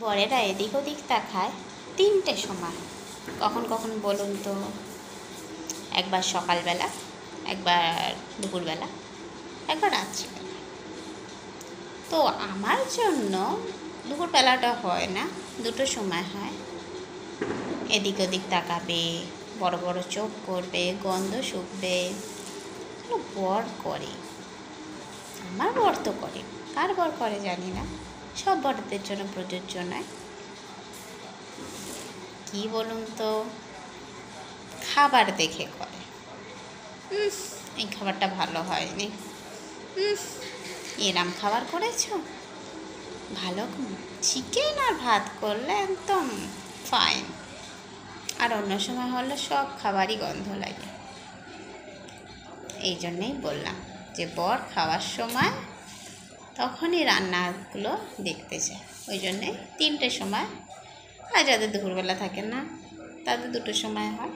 বরেরা এদিক ওদিক তাকায় তিনটে সময়। কখন কখন বলুন তো? একবার সকালবেলা, একবার দুপুরবেলা, একবার রাত্রিবেলা। তো আমার জন্য দুপুরবেলাটা হয় না, দুটো সময় হয়। এদিক ওদিক তাকাবে, বড় বড় চোখ করবে, গন্ধ শুকবে। বর করে, আমার বর তো করে, কার বর করে জানি না, সব বড়দের জন্য প্রযোজ্য নয়। কি বলুন তো? খাবার দেখে করে, এই খাবারটা ভালো হয়নি, এরম খাবার করেছো, ভালো চিকেন আর ভাত করলে একদম ফাইন। আর অন্য সময় হলে সব খাবারই গন্ধ লাগে। এই জন্যেই বললাম যে বর খাওয়ার সময় তখনই রান্নাগুলো দেখতে চায়। ওই জন্যে তিনটে সময়, আর যাদের দুপুরবেলা থাকে না তাদের দুটো সময় হয়।